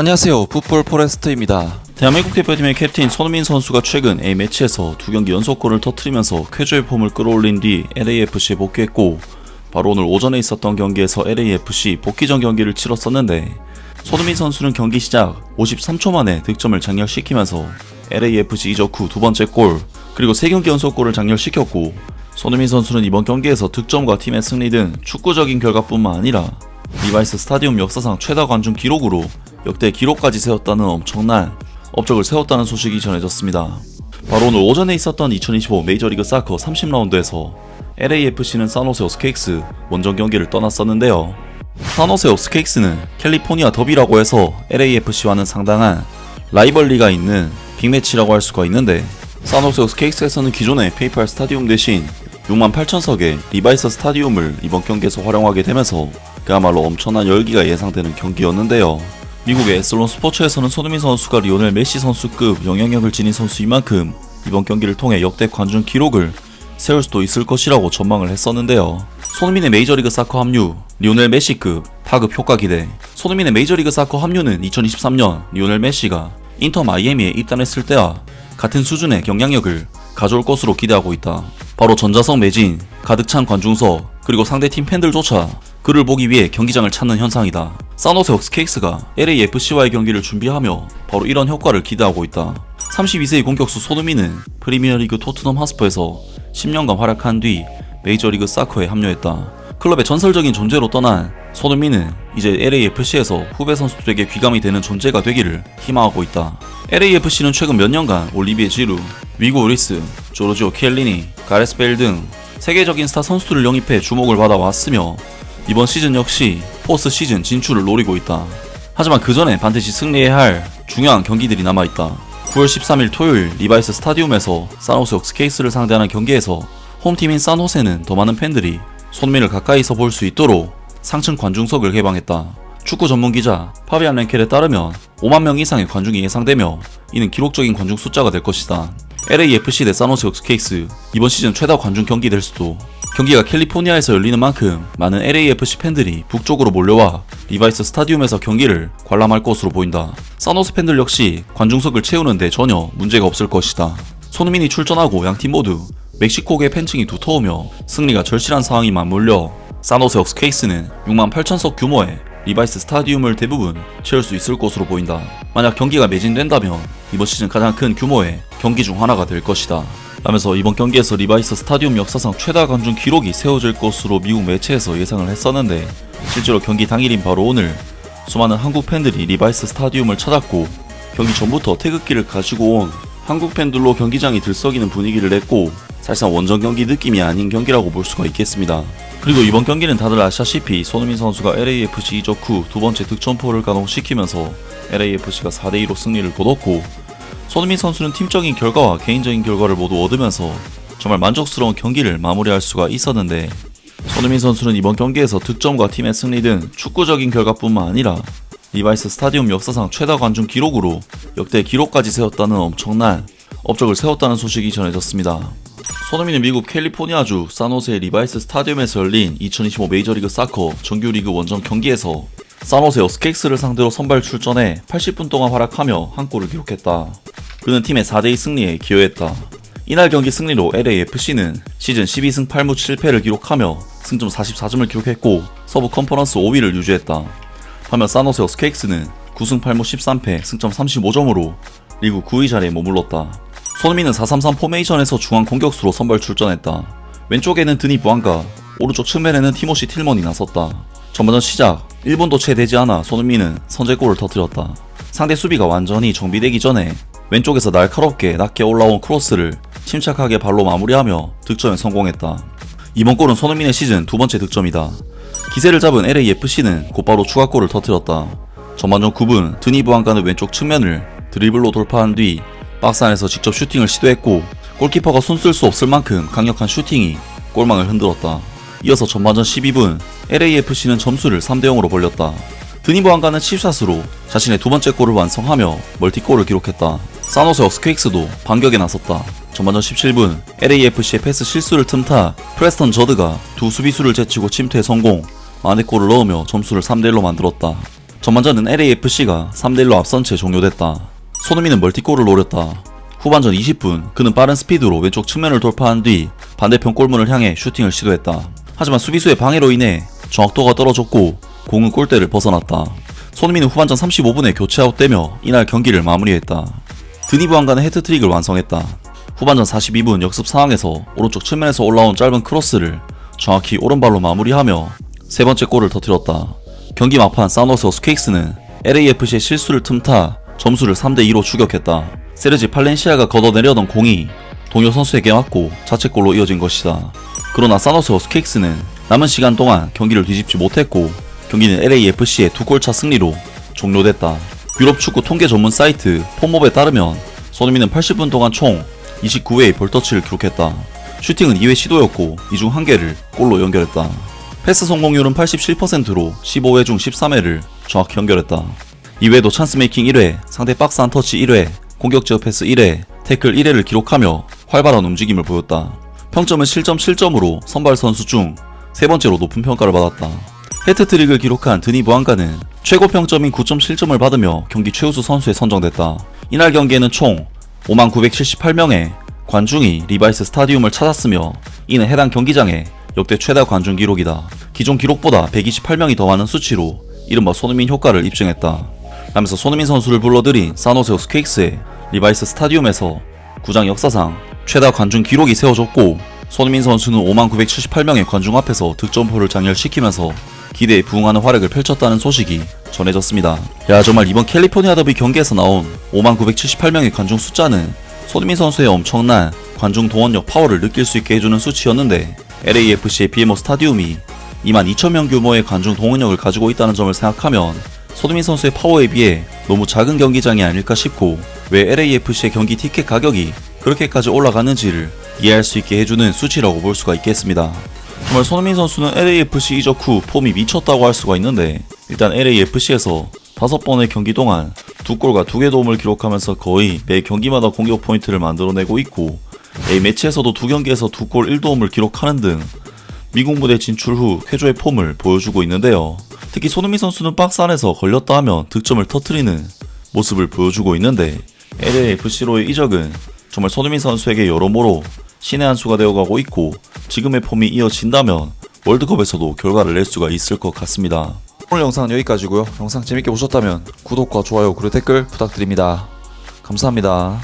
안녕하세요, 풋볼 포레스트입니다. 대한민국 대표팀의 캡틴 손흥민 선수가 최근 A매치에서 2경기 연속골을 터뜨리면서 쾌조의 폼을 끌어올린 뒤 LAFC에 복귀했고, 바로 오늘 오전에 있었던 경기에서 LAFC 복귀전 경기를 치렀었는데, 손흥민 선수는 경기 시작 53초 만에 득점을 장렬시키면서 LAFC 이적 후 두 번째 골, 그리고 3경기 연속골을 장렬시켰고, 손흥민 선수는 이번 경기에서 득점과 팀의 승리 등 축구적인 결과뿐만 아니라 리바이스 스타디움 역사상 최다 관중 기록으로 역대 기록까지 세웠다는 엄청난 업적을 세웠다는 소식이 전해졌습니다. 바로 오늘 오전에 있었던 2025 메이저리그 사커 30라운드에서 LAFC는 산호세 오스케익스 원정 경기를 떠났었는데요. 산호세 오스케익스는 캘리포니아 더비라고 해서 LAFC와는 상당한 라이벌리가 있는 빅매치라고 할 수가 있는데, 산호세 오스케익스에서는 기존의 페이팔 스타디움 대신 68,000석의 리바이스 스타디움을 이번 경기에서 활용하게 되면서 그야말로 엄청난 열기가 예상되는 경기였는데요. 미국의 에슬론 스포츠에서는 손흥민 선수가 리오넬 메시 선수급 영향력을 지닌 선수인 만큼 이번 경기를 통해 역대 관중 기록을 세울 수도 있을 것이라고 전망을 했었는데요. 손흥민의 메이저리그 사커 합류, 리오넬 메시급 파급 효과 기대. 손흥민의 메이저리그 사커 합류는 2023년 리오넬 메시가 인터 마이애미에 입단했을 때와 같은 수준의 영향력을 가져올 것으로 기대하고 있다. 바로 전자석 매진, 가득 찬 관중석, 그리고 상대팀 팬들조차 그를 보기 위해 경기장을 찾는 현상이다. 산호세 오스케익스가 LAFC와의 경기를 준비하며 바로 이런 효과를 기대하고 있다. 32세의 공격수 손흥민은 프리미어리그 토트넘 하스퍼에서 10년간 활약한 뒤 메이저리그 사커에 합류했다. 클럽의 전설적인 존재로 떠난 손흥민은 이제 LAFC에서 후배 선수들에게 귀감이 되는 존재가 되기를 희망하고 있다. LAFC는 최근 몇 년간 올리비에 지루, 위고 리스, 조르지오 켈리니, 가레스 베일 등 세계적인 스타 선수들을 영입해 주목을 받아왔으며 이번 시즌 역시 포스트 시즌 진출을 노리고 있다. 하지만 그 전에 반드시 승리해야 할 중요한 경기들이 남아있다. 9월 13일 토요일 리바이스 스타디움에서 산호세 오스케익스를 상대하는 경기에서 홈팀인 산호세는 더 많은 팬들이 손흥민을 가까이서 볼 수 있도록 상층 관중석을 개방했다. 축구 전문 기자 파비안 랭켈에 따르면 5만 명 이상의 관중이 예상되며 이는 기록적인 관중 숫자가 될 것이다. LAFC 대 산호세 오스케익스, 이번 시즌 최다 관중 경기 될 수도. 경기가 캘리포니아에서 열리는 만큼 많은 LAFC 팬들이 북쪽으로 몰려와 리바이스 스타디움에서 경기를 관람할 것으로 보인다. 산호세 팬들 역시 관중석을 채우는데 전혀 문제가 없을 것이다. 손흥민이 출전하고 양팀 모두 멕시코계 팬층이 두터우며 승리가 절실한 상황이 맞물려 산호세 오스케익스는 68,000석 규모의 리바이스 스타디움을 대부분 채울 수 있을 것으로 보인다. 만약 경기가 매진된다면 이번 시즌 가장 큰 규모의 경기 중 하나가 될 것이다. 라면서 이번 경기에서 리바이스 스타디움 역사상 최다 관중 기록이 세워질 것으로 미국 매체에서 예상을 했었는데, 실제로 경기 당일인 바로 오늘 수많은 한국 팬들이 리바이스 스타디움을 찾았고, 경기 전부터 태극기를 가지고 온 한국 팬들로 경기장이 들썩이는 분위기를 냈고, 사실상 원정 경기 느낌이 아닌 경기라고 볼 수가 있겠습니다. 그리고 이번 경기는 다들 아시다시피 손흥민 선수가 LAFC 이적 후 두 번째 득점포를 가동시키면서 LAFC가 4대2로 승리를 거뒀고, 손흥민 선수는 팀적인 결과와 개인적인 결과를 모두 얻으면서 정말 만족스러운 경기를 마무리할 수가 있었는데, 손흥민 선수는 이번 경기에서 득점과 팀의 승리 등 축구적인 결과뿐만 아니라 리바이스 스타디움 역사상 최다 관중 기록으로 역대 기록까지 세웠다는 엄청난 업적을 세웠다는 소식이 전해졌습니다. 손흥민은 미국 캘리포니아주 산호세 리바이스 스타디움에서 열린 2025 메이저리그 사커 정규리그 원정 경기에서 산호세 오스케익스를 상대로 선발 출전해 80분 동안 활약하며 한 골을 기록했다. 그는 팀의 4대2 승리에 기여했다. 이날 경기 승리로 LAFC는 시즌 12승 8무 7패를 기록하며 승점 44점을 기록했고 서부 컨퍼런스 5위를 유지했다. 반면 산호세 오스케익스는 9승 8무 13패 승점 35점으로 리그 9위 자리에 머물렀다. 손흥민은 4-3-3 포메이션에서 중앙 공격수로 선발 출전했다. 왼쪽에는 드니 부안가, 오른쪽 측면에는 티모시 틸먼이 나섰다. 전반전 시작 1분도 채 되지 않아 손흥민은 선제골을 터뜨렸다. 상대 수비가 완전히 정비되기 전에 왼쪽에서 날카롭게 낮게 올라온 크로스를 침착하게 발로 마무리하며 득점에 성공했다. 이번 골은 손흥민의 시즌 두 번째 득점이다. 기세를 잡은 LAFC는 곧바로 추가골을 터뜨렸다. 전반전 9분 드니 부안가는 왼쪽 측면을 드리블로 돌파한 뒤 박스 안에서 직접 슈팅을 시도했고, 골키퍼가 손쓸 수 없을 만큼 강력한 슈팅이 골망을 흔들었다. 이어서 전반전 12분 LAFC는 점수를 3대0으로 벌렸다. 드니 부안가는 칩샷으로 자신의 두 번째 골을 완성하며 멀티골을 기록했다. 산호세 오스케익스도 반격에 나섰다. 전반전 17분 LAFC의 패스 실수를 틈타 프레스턴 저드가 두 수비수를 제치고 침투에 성공, 만회골을 넣으며 점수를 3대1로 만들었다. 전반전은 LAFC가 3대1로 앞선 채 종료됐다. 손흥민은 멀티골을 노렸다. 후반전 20분 그는 빠른 스피드로 왼쪽 측면을 돌파한 뒤 반대편 골문을 향해 슈팅을 시도했다. 하지만 수비수의 방해로 인해 정확도가 떨어졌고 공은 골대를 벗어났다. 손흥민은 후반전 35분에 교체 아웃되며 이날 경기를 마무리했다. 드니 부안가는 헤트트릭을 완성했다. 후반전 42분 역습 상황에서 오른쪽 측면에서 올라온 짧은 크로스를 정확히 오른발로 마무리하며 세 번째 골을 터뜨렸다. 경기 막판 사노스 스퀘익스는 LAFC의 실수를 틈타 점수를 3대2로 추격했다. 세르지 팔렌시아가 걷어내려던 공이 동료 선수에게 맞고 자책골로 이어진 것이다. 그러나 사노스 스퀘익스는 남은 시간 동안 경기를 뒤집지 못했고 경기는 LAFC의 2골차 승리로 종료됐다. 유럽 축구 통계 전문 사이트 폼몹에 따르면 손흥민은 80분 동안 총 29회의 볼터치를 기록했다. 슈팅은 2회 시도였고 이 중 1개를 골로 연결했다. 패스 성공률은 87%로 15회 중 13회를 정확히 연결했다. 이외에도 찬스 메이킹 1회, 상대 박스 안 터치 1회, 공격 지역 패스 1회, 태클 1회를 기록하며 활발한 움직임을 보였다. 평점은 실점 7점으로 선발 선수 중 세 번째로 높은 평가를 받았다. 헤트트릭을 기록한 드니 부안가는 최고 평점인 9.7점을 받으며 경기 최우수 선수에 선정됐다. 이날 경기에는 총 5978명의 관중이 리바이스 스타디움을 찾았으며 이는 해당 경기장의 역대 최다 관중 기록이다. 기존 기록보다 128명이 더 많은 수치로 이른바 손흥민 효과를 입증했다. 라면서 손흥민 선수를 불러들인 사노세 스퀘익스의 리바이스 스타디움에서 구장 역사상 최다 관중 기록이 세워졌고 손흥민 선수는 5978명의 관중 앞에서 득점포를 장렬시키면서 기대에 부응하는 활약을 펼쳤다는 소식이 전해졌습니다. 야, 정말 이번 캘리포니아 더비 경기에서 나온 5978명의 관중 숫자는 손흥민 선수의 엄청난 관중 동원력 파워를 느낄 수 있게 해주는 수치였는데 LAFC의 BMO 스타디움이 22,000명 규모의 관중 동원력을 가지고 있다는 점을 생각하면 손흥민 선수의 파워에 비해 너무 작은 경기장이 아닐까 싶고 왜 LAFC의 경기 티켓 가격이 그렇게까지 올라가는지를 이해할 수 있게 해주는 수치라고 볼 수가 있겠습니다. 정말 손흥민 선수는 LAFC 이적 후 폼이 미쳤다고 할 수가 있는데 일단 LAFC에서 5번의 경기 동안 2골과 2개 도움을 기록하면서 거의 매 경기마다 공격 포인트를 만들어내고 있고 A매치에서도 2경기에서 2골 1도움을 기록하는 등 미국 무대 진출 후 쾌조의 폼을 보여주고 있는데요. 특히 손흥민 선수는 박스 안에서 걸렸다 하면 득점을 터뜨리는 모습을 보여주고 있는데 LAFC로의 이적은 정말 손흥민 선수에게 여러모로 신의 한 수가 되어가고 있고 지금의 폼이 이어진다면 월드컵에서도 결과를 낼 수가 있을 것 같습니다. 오늘 영상은 여기까지고요. 영상 재밌게 보셨다면 구독과 좋아요 그리고 댓글 부탁드립니다. 감사합니다.